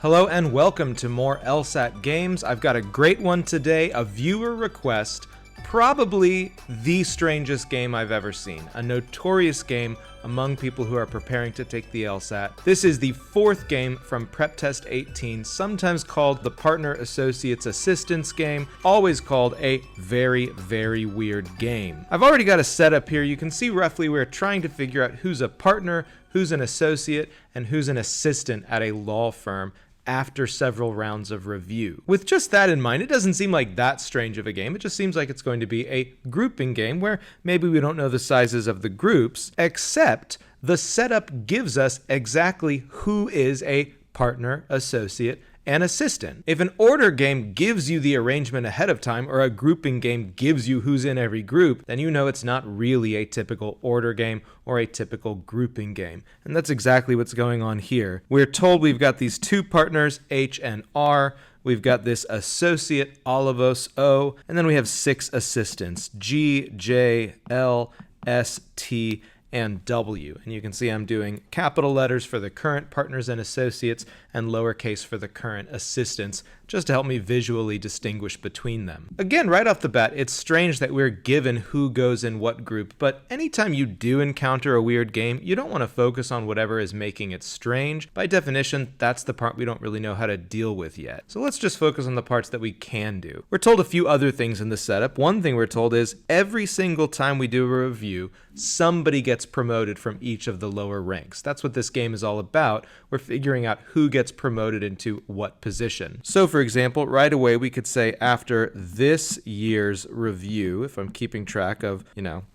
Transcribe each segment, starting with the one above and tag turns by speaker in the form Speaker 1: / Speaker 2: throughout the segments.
Speaker 1: Hello and welcome to more LSAT games. I've got a great one today, a viewer request, probably the strangest game I've ever seen, a notorious game among people who are preparing to take the LSAT. This is the fourth game from PrepTest 18, sometimes called the Partner Associates Assistance game, always called a very, very weird game. I've already got a setup here. You can see roughly we're trying to figure out who's a partner, who's an associate, and who's an assistant at a law firm after several rounds of review. With just that in mind, it doesn't seem like that strange of a game. It just seems like it's going to be a grouping game where maybe we don't know the sizes of the groups, except the setup gives us exactly who is a partner, associate, and assistant. If an order game gives you the arrangement ahead of time, or a grouping game gives you who's in every group, then you know it's not really a typical order game or a typical grouping game. And that's exactly what's going on here. We're told we've got these two partners, H and R. We've got this associate, all of us, O, and then we have 6 assistants, G, J, L, S, T, and W. And you can see I'm doing capital letters for the current partners and associates and lowercase for the current assistants, just to help me visually distinguish between them. Again, right off the bat, it's strange that we're given who goes in what group, but anytime you do encounter a weird game, you don't want to focus on whatever is making it strange. By definition, that's the part we don't really know how to deal with yet. So let's just focus on the parts that we can do. We're told a few other things in the setup. One thing we're told is every single time we do a review, somebody gets promoted from each of the lower ranks. That's what this game is all about. We're figuring out who gets promoted into what position. So for example, right away we could say after this year's review, if I'm keeping track of,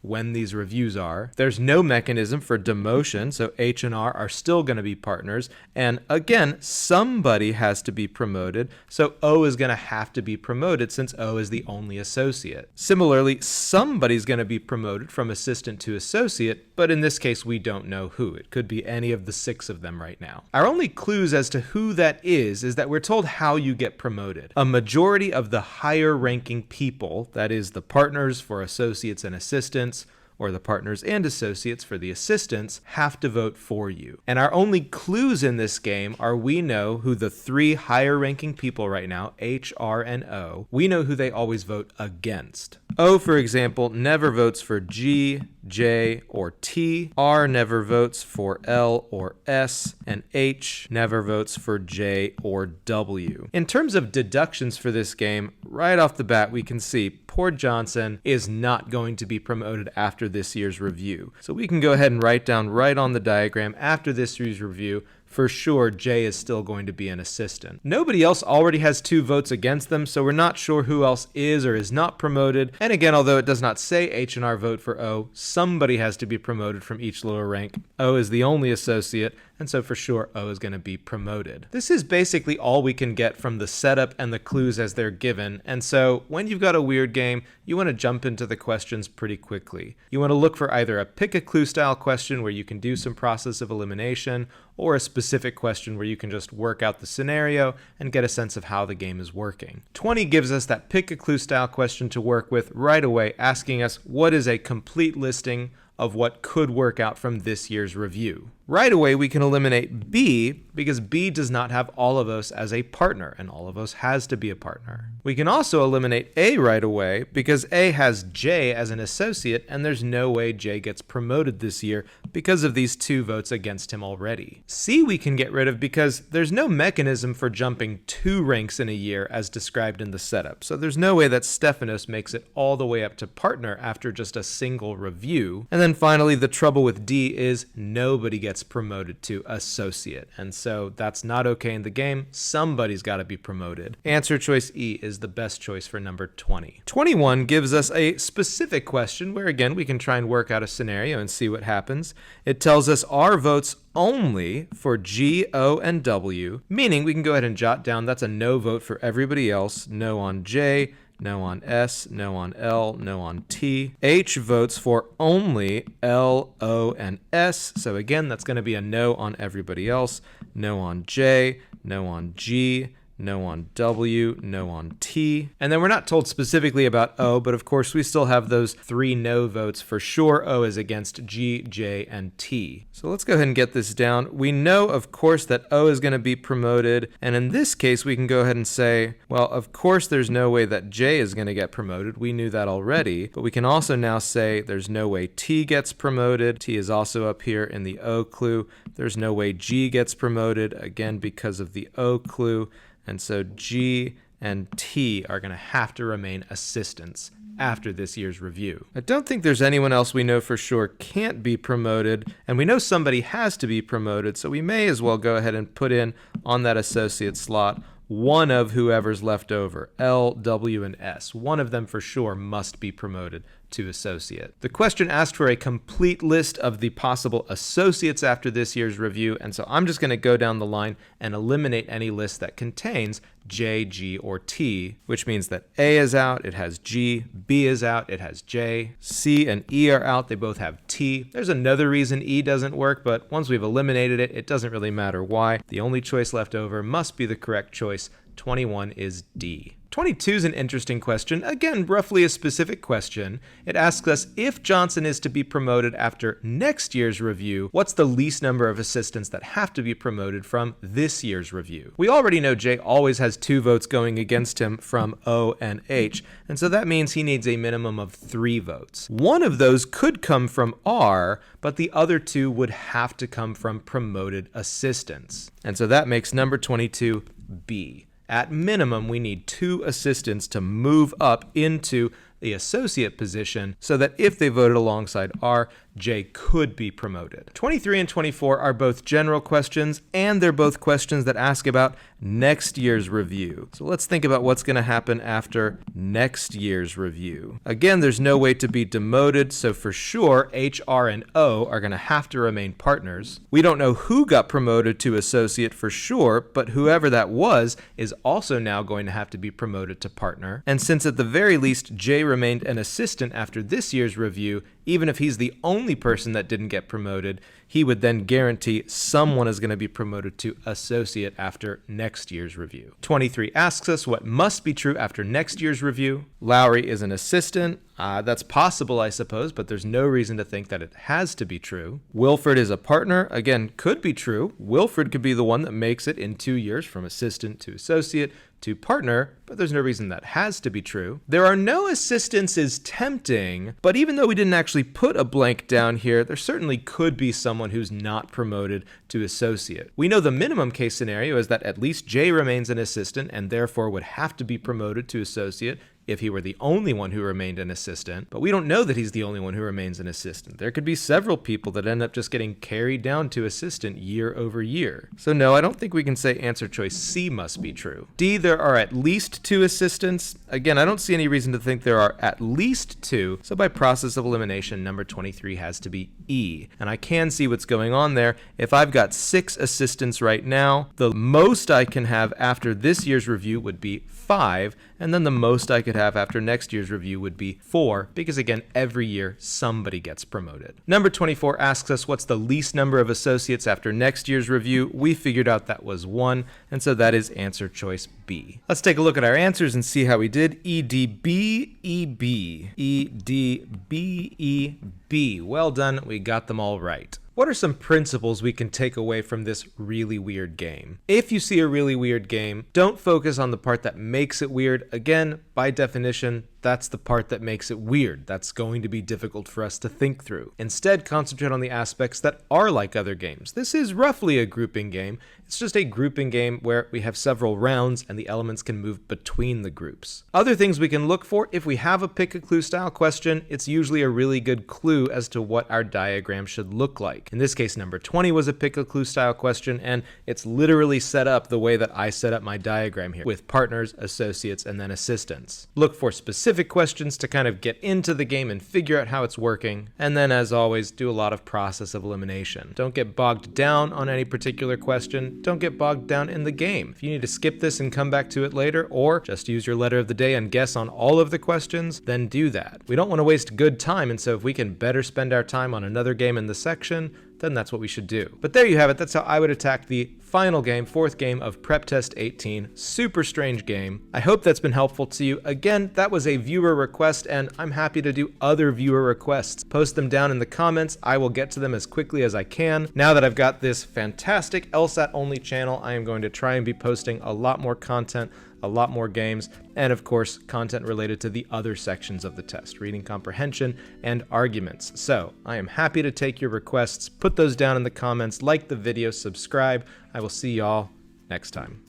Speaker 1: when these reviews are, there's no mechanism for demotion, so H and R are still going to be partners. And again, somebody has to be promoted, so O is going to have to be promoted since O is the only associate. Similarly, somebody's going to be promoted from assistant to associate, but in this case we don't know who. It could be any of the 6 of them right now. Our only clues as to who that is that we're told how you get promoted. A majority of the higher ranking people, that is the partners for associates and assistants, or the partners and associates for the assistants, have to vote for you. And our only clues in this game are we know who the 3 higher ranking people right now, H, R, and O, we know who they always vote against. O, for example, never votes for G, J, or T. R never votes for L or S, and H never votes for J or W. In terms of deductions for this game, right off the bat we can see poor Johnson is not going to be promoted after this year's review. So we can go ahead and write down right on the diagram, after this year's review, for sure J is still going to be an assistant. Nobody else already has 2 votes against them, so we're not sure who else is or is not promoted. And again, although it does not say H and R vote for O, somebody has to be promoted from each lower rank. O is the only associate, and so for sure O is going to be promoted. This is basically all we can get from the setup and the clues as they're given, and so when you've got a weird game, you want to jump into the questions pretty quickly. You want to look for either a pick a clue style question where you can do some process of elimination, or a specific question where you can just work out the scenario and get a sense of how the game is working. 20 gives us that pick a clue style question to work with right away, asking us what is a complete listing of what could work out from this year's review. Right away, we can eliminate B because B does not have all of us as a partner, and all of us has to be a partner. We can also eliminate A right away because A has J as an associate, and there's no way J gets promoted this year because of these 2 votes against him already. C we can get rid of because there's no mechanism for jumping 2 ranks in a year as described in the setup. So there's no way that Stephanos makes it all the way up to partner after just a single review. And then finally, the trouble with D is nobody gets promoted to associate, and so that's not okay in the game. Somebody's got to be promoted. Answer choice E is the best choice for number 20. 21 gives us a specific question where again we can try and work out a scenario and see what happens. It tells us our votes only for G, O, and W, meaning we can go ahead and jot down that's a no vote for everybody else. No on J, no on S, no on L, no on T. H votes for only L, O, and S. So again, that's going to be a no on everybody else. No on J, no on G, no on W, no on T. And then we're not told specifically about O, but of course we still have those 3 no votes. For sure O is against G, J, and T. So let's go ahead and get this down. We know, of course, that O is going to be promoted. And in this case, we can go ahead and say, well, of course, there's no way that J is going to get promoted. We knew that already. But we can also now say there's no way T gets promoted. T is also up here in the O clue. There's no way G gets promoted, again, because of the O clue. And so G and T are going to have to remain assistants after this year's review. I don't think there's anyone else we know for sure can't be promoted, and we know somebody has to be promoted, so we may as well go ahead and put in on that associate slot one of whoever's left over, L, W, and S. One of them for sure must be promoted to associate. The question asked for a complete list of the possible associates after this year's review, and so I'm just going to go down the line and eliminate any list that contains J, G, or T, which means that A is out, it has G, B is out, it has J, C and E are out, they both have T. There's another reason E doesn't work, but once we've eliminated it, it doesn't really matter why. The only choice left over must be the correct choice. 21 is D. 22 is an interesting question. Again, roughly a specific question. It asks us if Johnson is to be promoted after next year's review, what's the least number of assistants that have to be promoted from this year's review? We already know J always has 2 votes going against him from O and H, and so that means he needs a minimum of 3 votes. One of those could come from R, but the other 2 would have to come from promoted assistants. And so that makes number 22 B. At minimum, we need 2 assistants to move up into the associate position so that if they voted alongside R, J could be promoted. 23 and 24 are both general questions, and they're both questions that ask about next year's review. So let's think about what's going to happen after next year's review. Again, there's no way to be demoted, so for sure, H, R, and O are going to have to remain partners. We don't know who got promoted to associate for sure, but whoever that was is also now going to have to be promoted to partner. And since at the very least J remained an assistant after this year's review, even if he's the only person that didn't get promoted, he would then guarantee someone is going to be promoted to associate after next year's review. 23 asks us what must be true after next year's review. Lowry is an assistant. That's possible, I suppose, but there's no reason to think that it has to be true. Wilford is a partner. Again, could be true. Wilford could be the one that makes it in 2 years from assistant to associate to partner, but there's no reason that has to be true. There are no assistants is tempting, but even though we didn't actually put a blank down here, there certainly could be someone who's not promoted to associate. We know the minimum case scenario is that at least J remains an assistant and therefore would have to be promoted to associate if he were the only one who remained an assistant, but we don't know that he's the only one who remains an assistant. There could be several people that end up just getting carried down to assistant year over year. So no, I don't think we can say answer choice C must be true. D, there are at least 2 assistants. Again, I don't see any reason to think there are at least 2, so by process of elimination, number 23 has to be E. And I can see what's going on there. If I've got 6 assistants right now, the most I can have after this year's review would be 5, and then the most I could have after next year's review would be 4, because again, every year somebody gets promoted. Number 24 asks us what's the least number of associates after next year's review. We figured out that was 1, and so that is answer choice B. Let's take a look at our answers and see how we did. E, D, B, E, B. E, D, B, E, B. Well done, we got them all right. What are some principles we can take away from this really weird game? If you see a really weird game, don't focus on the part that makes it weird. Again, by definition, that's the part that makes it weird. That's going to be difficult for us to think through. Instead, concentrate on the aspects that are like other games. This is roughly a grouping game. It's just a grouping game where we have several rounds and the elements can move between the groups. Other things we can look for, if we have a pick a clue style question, it's usually a really good clue as to what our diagram should look like. In this case, number 20 was a pick a clue style question, and it's literally set up the way that I set up my diagram here, with partners, associates, and then assistants. Look for specific questions to kind of get into the game and figure out how it's working, and then as always, do a lot of process of elimination. Don't get bogged down on any particular question. Don't get bogged down in the game. If you need to skip this and come back to it later, or just use your letter of the day and guess on all of the questions, then do that. We don't want to waste good time, and so if we can better spend our time on another game in the section, then that's what we should do. But there you have it. That's how I would attack the final game, fourth game of Prep Test 18. Super strange game. I hope that's been helpful to you. Again, that was a viewer request, and I'm happy to do other viewer requests. Post them down in the comments. I will get to them as quickly as I can. Now that I've got this fantastic LSAT only channel, I am going to try and be posting a lot more content, a lot more games, and of course, content related to the other sections of the test, reading comprehension and arguments. So I am happy to take your requests. Put those down in the comments, like the video, subscribe. I will see y'all next time.